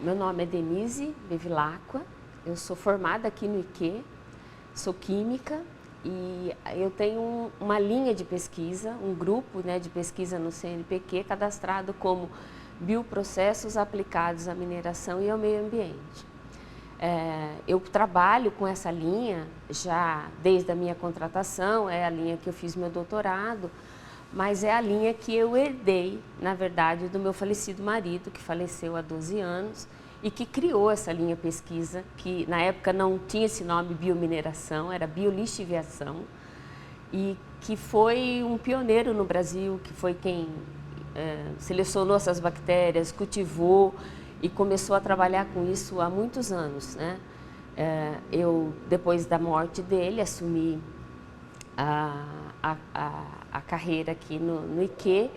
Meu nome é Denise Bevilacqua, eu sou formada aqui no IQ, sou química e eu tenho uma linha de pesquisa, um grupo, né, de pesquisa no CNPq cadastrado como Bioprocessos Aplicados à Mineração e ao Meio Ambiente. Eu trabalho com essa linha já desde a minha contratação, é a linha que eu fiz meu doutorado, mas é a linha que eu herdei, na verdade, do meu falecido marido, que faleceu há 12 anos, e que criou essa linha pesquisa, que na época não tinha esse nome biomineração, era biolixiviação, e que foi um pioneiro no Brasil, que foi quem selecionou essas bactérias, cultivou e começou a trabalhar com isso há muitos anos, né? Eu, depois da morte dele, assumi a carreira aqui no IQ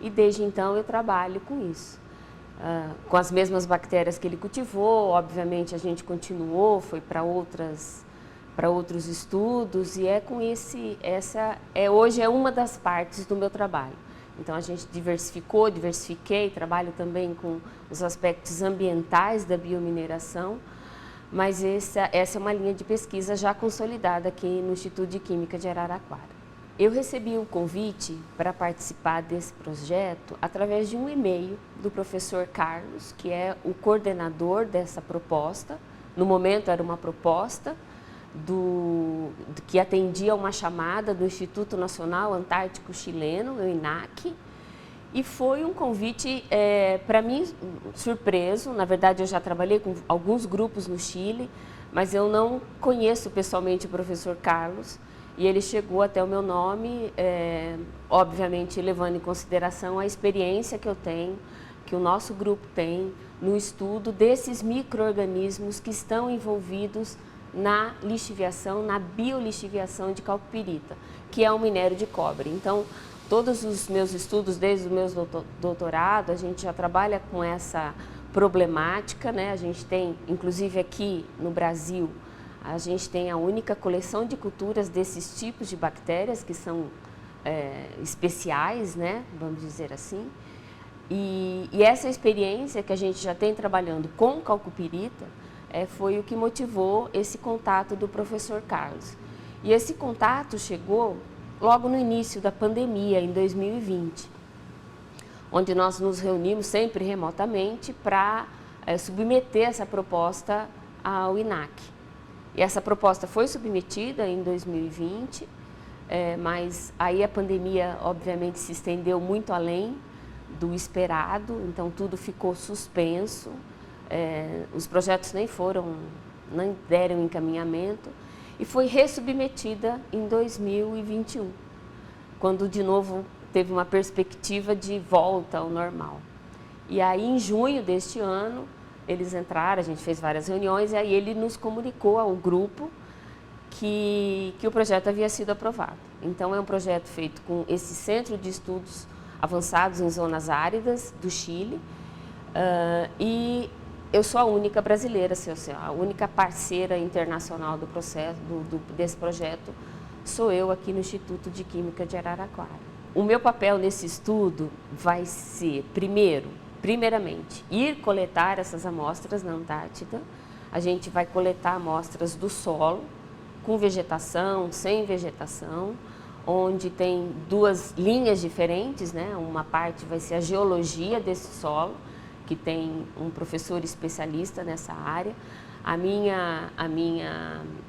e desde então eu trabalho com isso. Com as mesmas bactérias que ele cultivou, obviamente a gente continuou, foi para outros estudos e hoje é uma das partes do meu trabalho. Então a gente diversifiquei, trabalho também com os aspectos ambientais da biomineração, mas essa é uma linha de pesquisa já consolidada aqui no Instituto de Química de Araraquara. Eu recebi um convite para participar desse projeto através de um e-mail do professor Carlos, que é o coordenador dessa proposta. No momento era uma proposta que atendia uma chamada do Instituto Nacional Antártico Chileno, o INAC, e foi um convite, para mim, surpreso. Na verdade, eu já trabalhei com alguns grupos no Chile, mas eu não conheço pessoalmente o professor Carlos, e ele chegou até o meu nome, obviamente levando em consideração a experiência que eu tenho, que o nosso grupo tem no estudo desses micro-organismos que estão envolvidos na lixiviação, na biolixiviação de calcopirita, que é um minério de cobre. Então, todos os meus estudos, desde o meu doutorado, a gente já trabalha com essa problemática, né? A gente tem, inclusive aqui no Brasil, a gente tem a única coleção de culturas desses tipos de bactérias que são especiais, né? Vamos dizer assim. E essa experiência que a gente já tem trabalhando com calcopirita foi o que motivou esse contato do professor Carlos. E esse contato chegou logo no início da pandemia, em 2020, onde nós nos reunimos sempre remotamente para submeter essa proposta ao INAC. E essa proposta foi submetida em 2020, mas aí a pandemia obviamente se estendeu muito além do esperado, então tudo ficou suspenso, os projetos nem deram encaminhamento e foi ressubmetida em 2021, quando de novo teve uma perspectiva de volta ao normal. E aí em junho deste ano, eles entraram, a gente fez várias reuniões e aí ele nos comunicou ao grupo que o projeto havia sido aprovado. Então é um projeto feito com esse Centro de Estudos Avançados em Zonas Áridas do Chile e eu sou a única brasileira, a única parceira internacional do processo, desse projeto, sou eu aqui no Instituto de Química de Araraquara. O meu papel nesse estudo vai ser, primeiramente, ir coletar essas amostras na Antártida. A gente vai coletar amostras do solo, com vegetação, sem vegetação, onde tem duas linhas diferentes, né? Uma parte vai ser a geologia desse solo, que tem um professor especialista nessa área.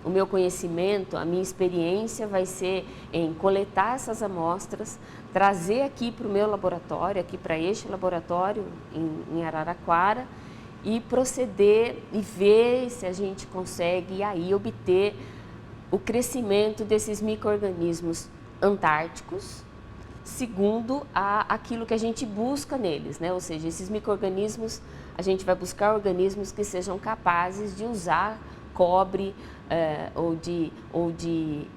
O meu conhecimento, a minha experiência vai ser em coletar essas amostras, trazer aqui para o meu laboratório, aqui para este laboratório em Araraquara e proceder e ver se a gente consegue aí obter o crescimento desses micro-organismos antárticos, segundo aquilo que a gente busca neles, né? Ou seja, esses micro-organismos, a gente vai buscar organismos que sejam capazes de usar cobre ou de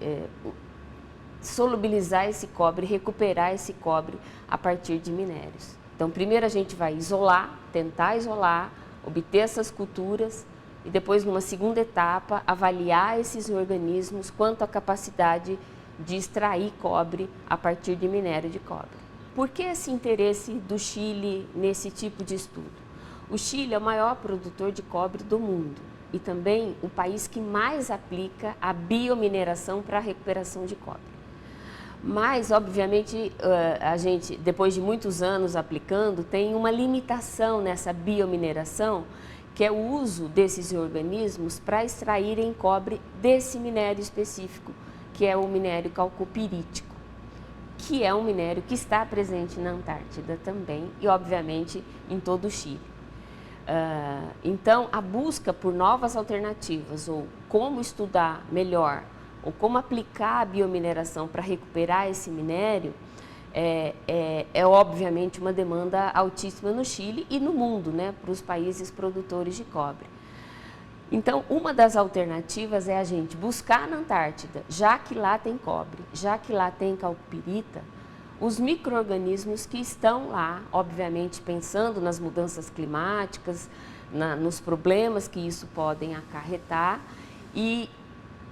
solubilizar esse cobre, recuperar esse cobre a partir de minérios. Então, primeiro a gente vai tentar isolar, obter essas culturas e depois, numa segunda etapa, avaliar esses organismos quanto à capacidade de extrair cobre a partir de minério de cobre. Por que esse interesse do Chile nesse tipo de estudo? O Chile é o maior produtor de cobre do mundo e também o país que mais aplica a biomineração para a recuperação de cobre. Mas, obviamente, a gente, depois de muitos anos aplicando, tem uma limitação nessa biomineração, que é o uso desses organismos para extraírem cobre desse minério específico, que é o minério calcopirítico, que é um minério que está presente na Antártida também e, obviamente, em todo o Chile. Então, a busca por novas alternativas ou como estudar melhor ou como aplicar a biomineração para recuperar esse minério é obviamente uma demanda altíssima no Chile e no mundo, né, para os países produtores de cobre. Então, uma das alternativas é a gente buscar na Antártida, já que lá tem cobre, já que lá tem calcopirita, os micro-organismos que estão lá, obviamente pensando nas mudanças climáticas, nos problemas que isso podem acarretar e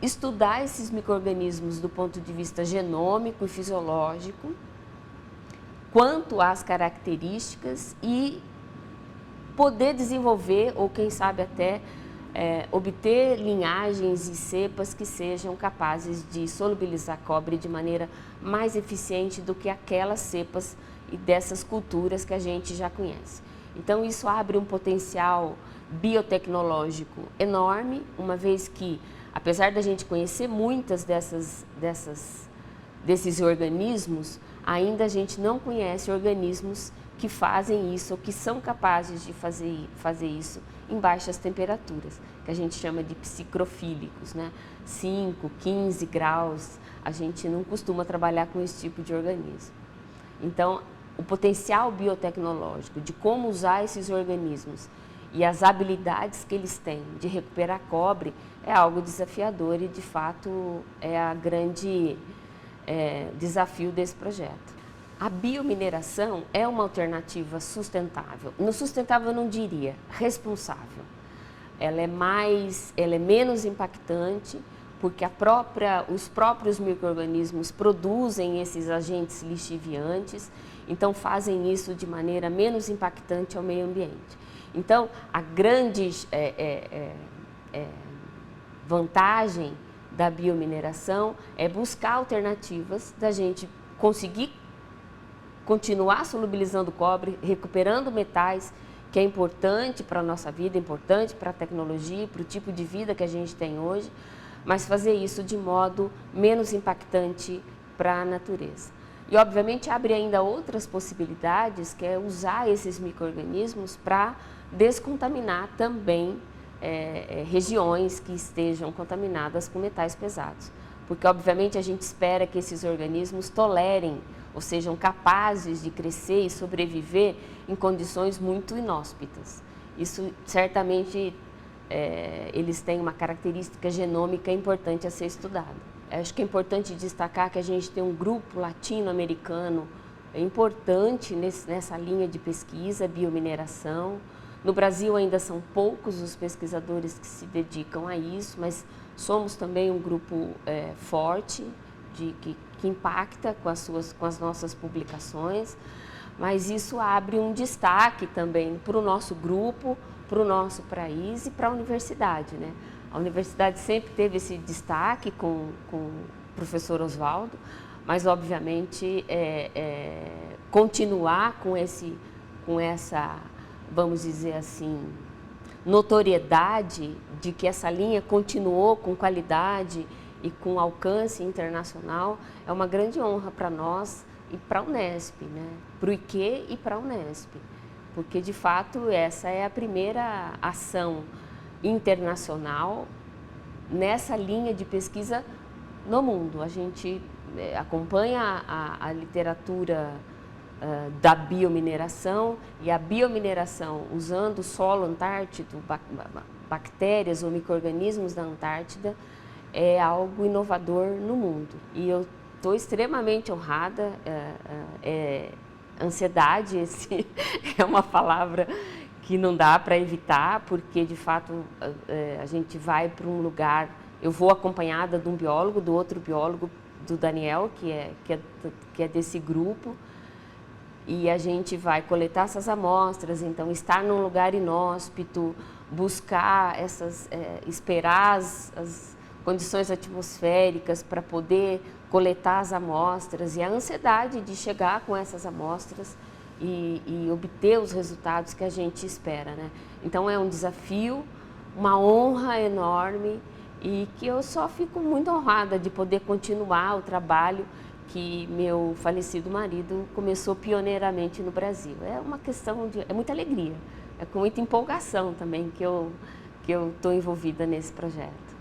estudar esses micro-organismos do ponto de vista genômico e fisiológico, quanto às características e poder desenvolver ou quem sabe até obter linhagens e cepas que sejam capazes de solubilizar cobre de maneira mais eficiente do que aquelas cepas e dessas culturas que a gente já conhece. Então, isso abre um potencial biotecnológico enorme, uma vez que, apesar da gente conhecer muitas desses organismos, ainda a gente não conhece organismos que fazem isso ou que são capazes de fazer isso em baixas temperaturas, que a gente chama de psicrofílicos, né? 5, 15 graus, a gente não costuma trabalhar com esse tipo de organismo. Então, o potencial biotecnológico de como usar esses organismos e as habilidades que eles têm de recuperar cobre é algo desafiador e, de fato, é a grande desafio desse projeto. A biomineração é uma alternativa sustentável. No sustentável eu não diria, responsável. Ela é menos impactante porque os próprios micro-organismos produzem esses agentes lixiviantes, então fazem isso de maneira menos impactante ao meio ambiente. Então, a grande vantagem da biomineração é buscar alternativas da gente conseguir continuar solubilizando cobre, recuperando metais, que é importante para a nossa vida, importante para a tecnologia, para o tipo de vida que a gente tem hoje, mas fazer isso de modo menos impactante para a natureza. E, obviamente, abre ainda outras possibilidades, que é usar esses micro-organismos para descontaminar também regiões que estejam contaminadas com metais pesados. Porque, obviamente, a gente espera que esses organismos tolerem ou sejam capazes de crescer e sobreviver em condições muito inóspitas. Isso, certamente, eles têm uma característica genômica importante a ser estudada. Acho que é importante destacar que a gente tem um grupo latino-americano importante nessa linha de pesquisa, biomineração. No Brasil ainda são poucos os pesquisadores que se dedicam a isso, mas somos também um grupo forte, que impacta com as nossas publicações, mas isso abre um destaque também para o nosso grupo, para o nosso país e para a universidade, né? A universidade sempre teve esse destaque com o professor Oswaldo, mas obviamente continuar com essa, vamos dizer assim, notoriedade de que essa linha continuou com qualidade e com alcance internacional é uma grande honra para nós e para a Unesp, né? Para o IQ e para a Unesp, porque de fato essa é a primeira ação internacional nessa linha de pesquisa no mundo. A gente acompanha a literatura da biomineração e a biomineração usando o solo antártico, bactérias ou micro-organismos da Antártida, é algo inovador no mundo. E eu estou extremamente honrada, ansiedade é uma palavra que não dá para evitar, porque de fato a gente vai para um lugar, eu vou acompanhada de um biólogo, do outro biólogo, do Daniel, que é desse grupo, e a gente vai coletar essas amostras, então estar num lugar inóspito, buscar esperar as condições atmosféricas para poder coletar as amostras e a ansiedade de chegar com essas amostras e obter os resultados que a gente espera, né? Então é um desafio, uma honra enorme e que eu só fico muito honrada de poder continuar o trabalho que meu falecido marido começou pioneiramente no Brasil. É uma questão de muita alegria, é com muita empolgação também que eu estou envolvida nesse projeto.